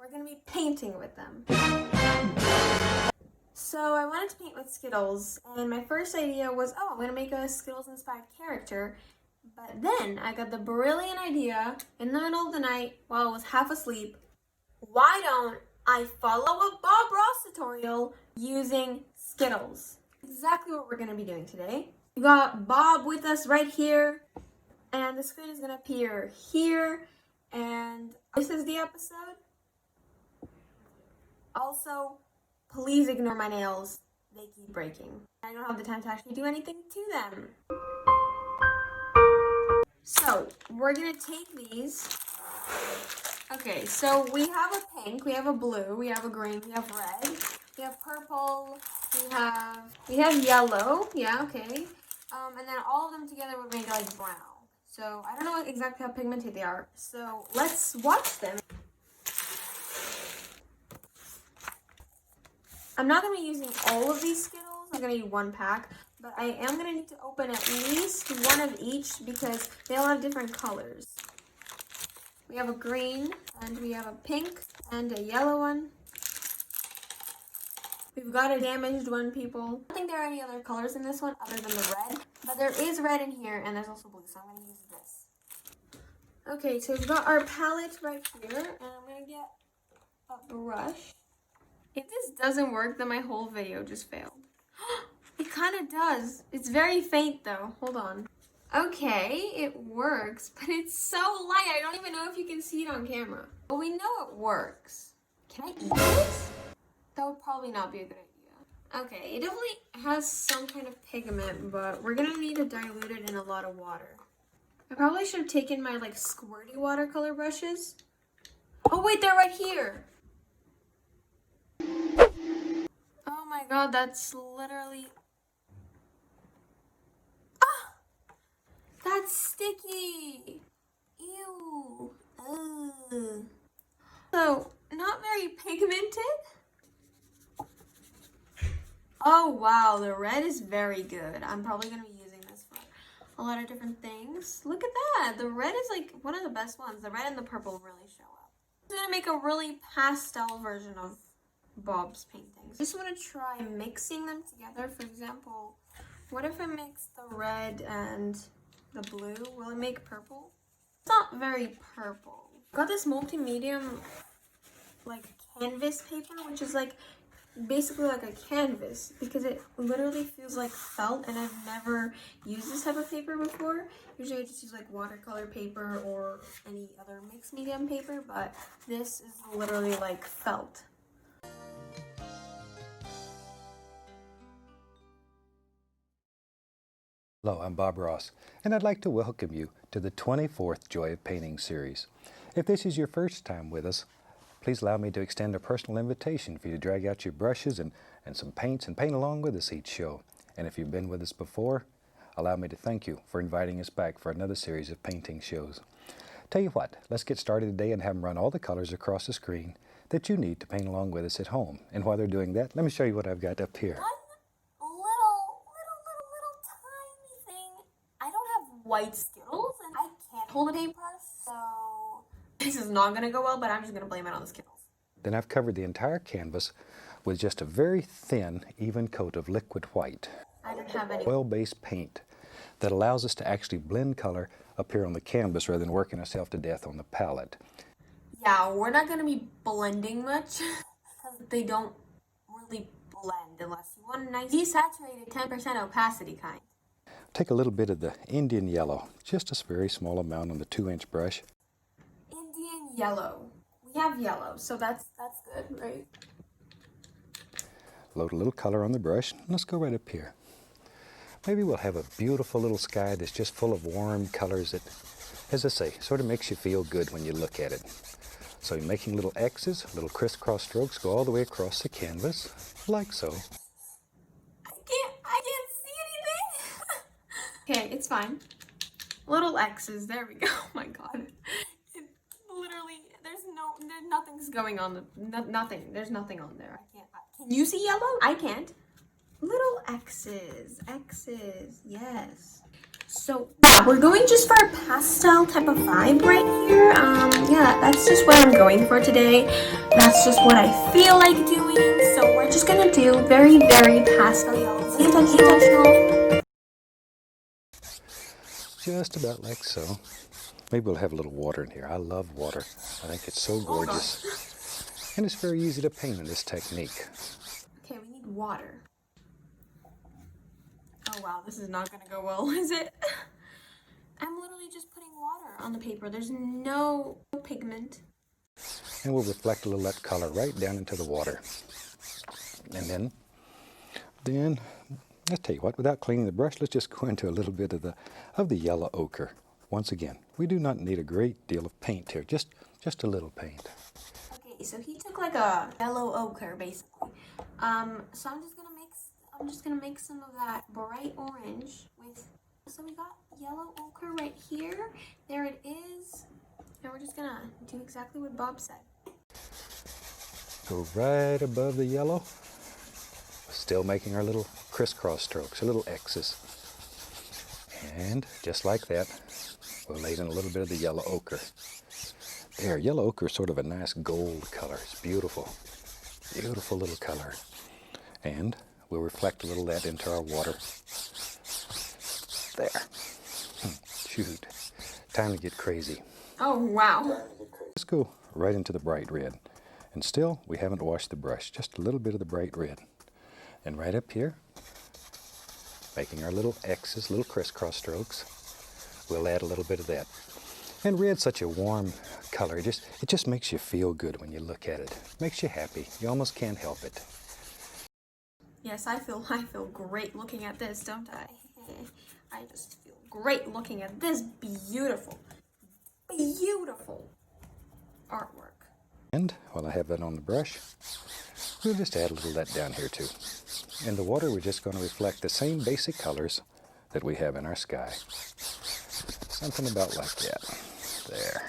we're gonna be painting with them. So I wanted to paint with Skittles, and my first idea was, oh, I'm gonna make a Skittles-inspired character. But then I got the brilliant idea in the middle of the night while I was half asleep. Why don't I follow a Bob Ross tutorial using Skittles? Exactly what we're gonna be doing today. We got Bob with us right here, and the screen is gonna appear here, and this is the episode. Also, please ignore my nails. They keep breaking. I don't have the time to actually do anything to them. So, we're gonna take these. Okay, so we have a pink, we have a blue, we have a green, we have red, we have purple, we have yellow, yeah, okay. And then all of them together would make like brown. So, I don't know exactly how pigmented they are. So, let's watch them. I'm not going to be using all of these Skittles. I'm going to need one pack. But I am going to need to open at least one of each because they all have different colors. We have a green, and we have a pink, and a yellow one. We've got a damaged one, people. I don't think there are any other colors in this one other than the red. But there is red in here, and there's also blue, so I'm going to use this. Okay, so we've got our palette right here, and I'm going to get a brush. If this doesn't work, then my whole video just failed. It kind of does. It's very faint though. Hold on. Okay, it works, but it's so light. I don't even know if you can see it on camera. But we know it works. Can I eat this? That would probably not be a good idea. Okay, it definitely has some kind of pigment, but we're gonna need to dilute it in a lot of water. I probably should have taken my like squirty watercolor brushes. Oh wait, they're right here. Oh my god, that's literally... Ah! That's sticky! Ew! Ugh. So, not very pigmented? Oh wow, the red is very good. I'm probably going to be using this for a lot of different things. Look at that! The red is like one of the best ones. The red and the purple really show up. I'm going to make a really pastel version of Bob's paintings. I just want to try mixing them together. For example, what if I mix the red and the blue? Will it make purple? It's not very purple. Got this multi-medium like canvas paper, which is like basically like a canvas because it literally feels like felt, and I've never used this type of paper before. Usually I just use like watercolor paper or any other mixed medium paper, but this is literally like felt. Hello, I'm Bob Ross, and I'd like to welcome you to the 24th Joy of Painting series. If this is your first time with us, please allow me to extend a personal invitation for you to drag out your brushes and some paints and paint along with us each show. And if you've been with us before, allow me to thank you for inviting us back for another series of painting shows. Tell you what, let's get started today and have them run all the colors across the screen that you need to paint along with us at home. And while they're doing that, let me show you what I've got up here. White Skittles, and I can't hold a paintbrush, so this is not gonna go well, but I'm just gonna blame it on the Skittles. Then I've covered the entire canvas with just a very thin, even coat of liquid white. I don't have any oil-based paint that allows us to actually blend color up here on the canvas rather than working ourselves to death on the palette. Yeah, we're not gonna be blending much because they don't really blend unless you want a nice desaturated 10% opacity kind. Take a little bit of the Indian yellow, just a very small amount on the 2-inch brush. Indian yellow. We have yellow, so that's good, right? Load a little color on the brush. Let's go right up here. Maybe we'll have a beautiful little sky that's just full of warm colors that, as I say, sort of makes you feel good when you look at it. So you're making little X's, little crisscross strokes go all the way across the canvas, like so. Okay, it's fine. Little X's, there we go. Oh my god. It literally, nothing's going on. Nothing, there's nothing on there. I can't. Can you see yellow? I can't. Little X's, yes. So yeah, we're going just for a pastel type of vibe right here. Yeah, that's just what I'm going for today. That's just what I feel like doing. So we're just gonna do very, very pastel yellows. Intentional. Just about like so. Maybe we'll have a little water in here. I love water. I think it's so gorgeous. And it's very easy to paint in this technique. Okay, we need water. Oh wow, this is not gonna go well, is it? I'm literally just putting water on the paper. There's no pigment. And we'll reflect a little of that color right down into the water. And then, let's tell you what, without cleaning the brush, let's just go into a little bit of the yellow ochre. Once again, we do not need a great deal of paint here, just a little paint. Okay, so he took like a yellow ochre basically. So I'm just gonna make some of that bright orange with. So we got yellow ochre right here. There it is. And we're just gonna do exactly what Bob said. Go right above the yellow. Still making our little crisscross strokes, our little X's. And just like that, we'll lay in a little bit of the yellow ochre. There, yellow ochre is sort of a nice gold color. It's beautiful. Beautiful little color. And we'll reflect a little of that into our water. There. Shoot. Time to get crazy. Oh, wow. Let's go right into the bright red. And still, we haven't washed the brush. Just a little bit of the bright red. And right up here, making our little X's, little crisscross strokes, we'll add a little bit of that. And red's such a warm color. It just makes you feel good when you look at it. Makes you happy. You almost can't help it. Yes, I feel great looking at this, don't I? I just feel great looking at this beautiful, beautiful artwork. And while I have that on the brush, we'll just add a little of that down here too. In the water, we're just going to reflect the same basic colors that we have in our sky. Something about like that. There.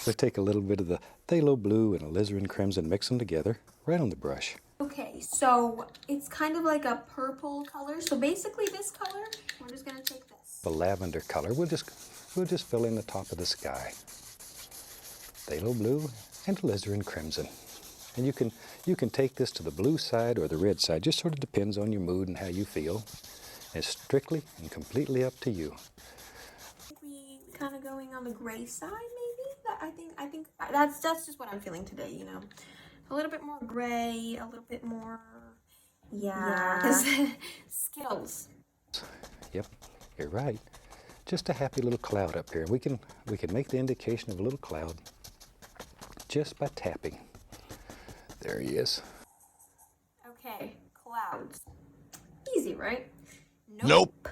We'll take a little bit of the phthalo blue and alizarin crimson, mix them together right on the brush. Okay, so it's kind of like a purple color. So basically this color, we're just gonna take this. The lavender color, we'll just fill in the top of the sky. Phthalo blue and alizarin crimson. And you can take this to the blue side or the red side. Just sort of depends on your mood and how you feel. It's strictly and completely up to you. We kind of going on the gray side, maybe. I think that's just what I'm feeling today. You know, a little bit more gray, a little bit more. Yeah. Skittles. Yep, you're right. Just a happy little cloud up here. We can make the indication of a little cloud just by tapping. There he is. Okay, clouds. Easy, right? Nope.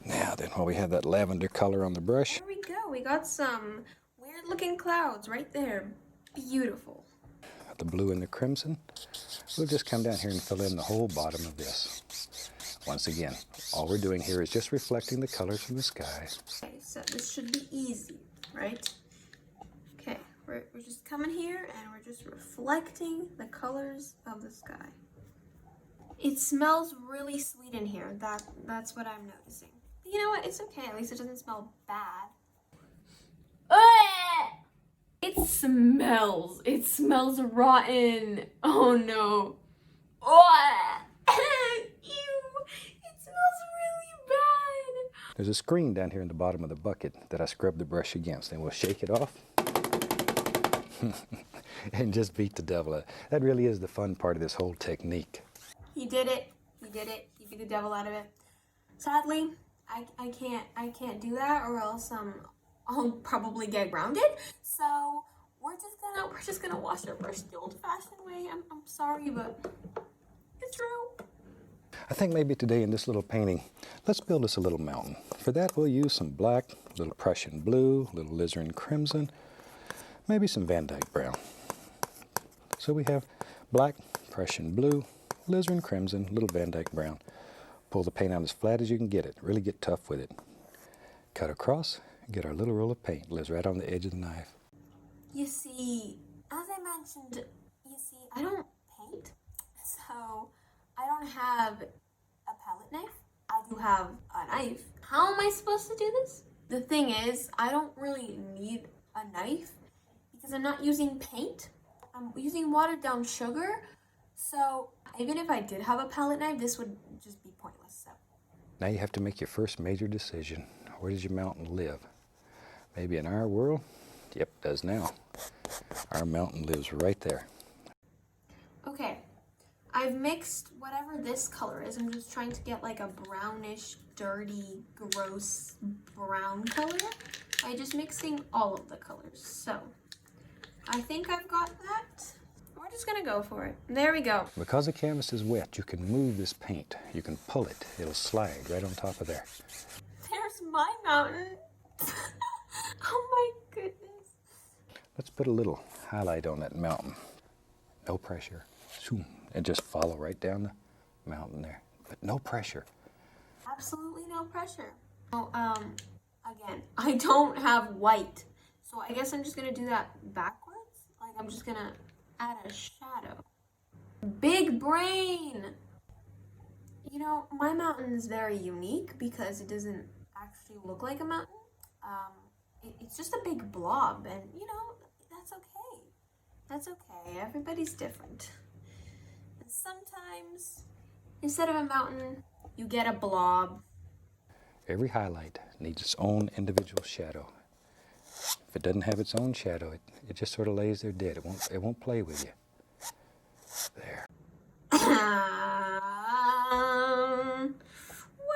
Now then, while we have that lavender color on the brush. There we go. We got some weird looking clouds right there. Beautiful. The blue and the crimson. We'll just come down here and fill in the whole bottom of this. Once again, all we're doing here is just reflecting the colors from the sky. Okay, so this should be easy, right? Okay, we're just coming here and we're just reflecting the colors of the sky. It smells really sweet in here. That's what I'm noticing. But you know what? It's okay. At least it doesn't smell bad. It smells rotten. Oh no. Ew. It smells really bad. There's a screen down here in the bottom of the bucket that I scrubbed the brush against. And we'll shake it off and just beat the devil. That really is the fun part of this whole technique. He did it. He did it. He beat the devil out of it. Sadly, I can't do that, or else I'll probably get grounded. So we're just gonna wash our brush the old-fashioned way. I'm sorry, but it's true. I think maybe today in this little painting, let's build us a little mountain. For that, we'll use some black, a little Prussian blue, a little alizarin crimson, maybe some Van Dyke brown. So we have black, Prussian blue, alizarin crimson, little Van Dyke brown. Pull the paint out as flat as you can get it. Really get tough with it. Cut across, get our little roll of paint. Lives right on the edge of the knife. You see, as I mentioned, I don't paint, so I don't have a palette knife. I do have a knife. How am I supposed to do this? The thing is, I don't really need a knife because I'm not using paint. I'm using watered down sugar. So even if I did have a palette knife, this would just be pointless. So Now you have to make your first major decision. Where does your mountain live? Maybe in our world? Yep, it does now. Our mountain lives right there. okay, I've mixed whatever this color is. I'm just trying to get like a brownish, dirty, gross brown color by just mixing all of the colors. So I think I've got that. We're just gonna go for it. There we go. Because the canvas is wet, you can move this paint. You can pull it. It'll slide right on top of there. There's my mountain. Oh my goodness. Let's put a little highlight on that mountain. No pressure. And just follow right down the mountain there. But no pressure. Absolutely no pressure. Oh, again, I don't have white. So I guess I'm just gonna do that backwards. Like I'm just gonna add a shadow. Big brain! You know, my mountain is very unique because it doesn't actually look like a mountain. It's just a big blob, and you know, that's okay. That's okay. Everybody's different. And sometimes, instead of a mountain, you get a blob. Every highlight needs its own individual shadow. If it doesn't have its own shadow, it just sort of lays there dead. It won't play with you. There. What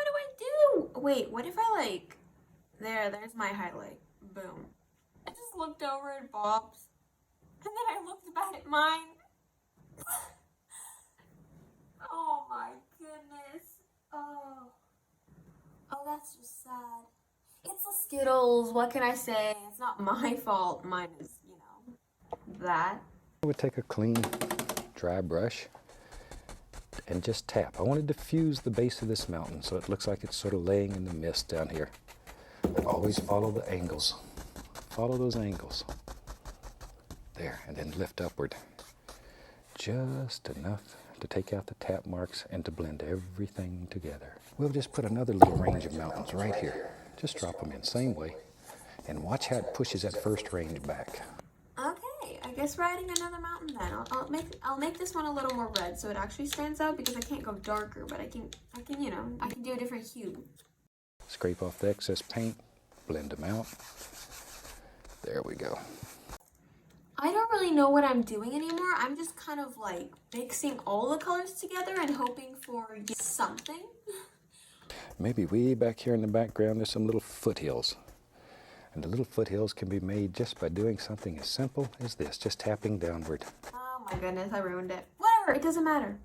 do I do? Wait, what if I like... There's my highlight. Boom. I just looked over at Bob's, and then I looked back at mine. Oh my goodness. Oh, that's just sad. It's the Skittles. What can I say? It's not my fault. Mine is, you know, that. I would take a clean, dry brush and just tap. I want to diffuse the base of this mountain so it looks like it's sort of laying in the mist down here. But always follow the angles. Follow those angles. There, and then lift upward. Just enough to take out the tap marks and to blend everything together. We'll just put another little range of mountains right here. Just drop them in, same way. And watch how it pushes that first range back. Okay, I guess we're adding another mountain then. I'll make this one a little more red so it actually stands out because I can't go darker, but I can you know, I can do a different hue. Scrape off the excess paint, blend them out. There we go. I don't really know what I'm doing anymore. I'm just kind of like mixing all the colors together and hoping for something. Maybe way back here in the background there's some little foothills. And the little foothills can be made just by doing something as simple as this, just tapping downward. Oh my goodness, I ruined it. Whatever, it doesn't matter.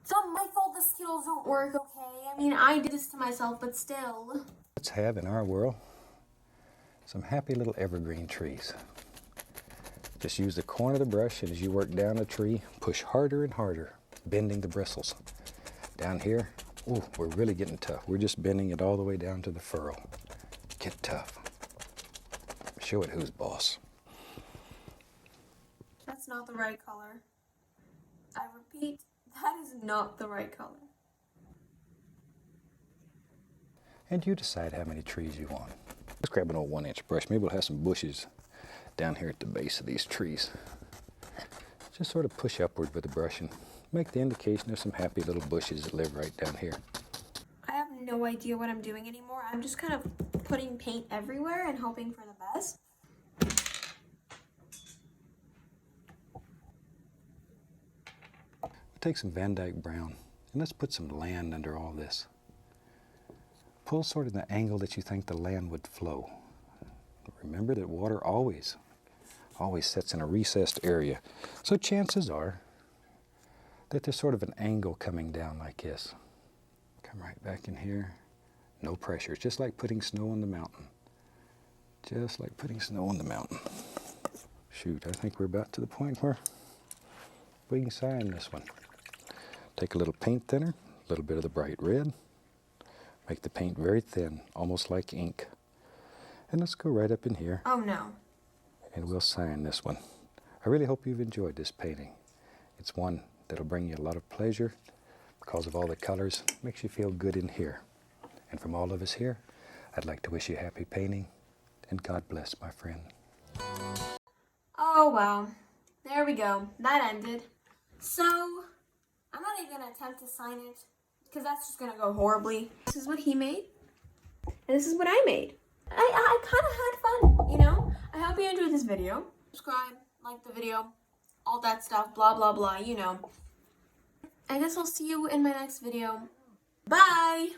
It's not my fault the Skittles don't work, okay? I mean, I did this to myself, but still. Let's have in our world some happy little evergreen trees. Just use the corner of the brush, and as you work down the tree, push harder and harder, bending the bristles. Down here, ooh, we're really getting tough. We're just bending it all the way down to the furrow. Get tough. Show it who's boss. That's not the right color. I repeat, that is not the right color. And you decide how many trees you want. Let's grab an old 1-inch brush. Maybe we'll have some bushes down here at the base of these trees. Just sort of push upward with the brush and make the indication of some happy little bushes that live right down here. I have no idea what I'm doing anymore. I'm just kind of putting paint everywhere and hoping for the best. Take some Van Dyke brown and let's put some land under all this. Pull sort of the angle that you think the land would flow. Remember that water always sets in a recessed area. So chances are that there's sort of an angle coming down like this. Come right back in here. No pressure. It's just like putting snow on the mountain. Just like putting snow on the mountain. Shoot, I think we're about to the point where we can sign this one. Take a little paint thinner, a little bit of the bright red. Make the paint very thin, almost like ink. And let's go right up in here. Oh no. And we'll sign this one. I really hope you've enjoyed this painting. It's one that'll bring you a lot of pleasure because of all the colors. Makes you feel good in here. And from all of us here, I'd like to wish you happy painting, and God bless, my friend. Oh, wow. There we go. That ended. So, I'm not even going to attempt to sign it, because that's just going to go horribly. This is what he made, and this is what I made. I kind of had fun, you know? I hope you enjoyed this video. Subscribe, like the video, all that stuff, blah, blah, blah, you know. I guess I'll see you in my next video. Bye!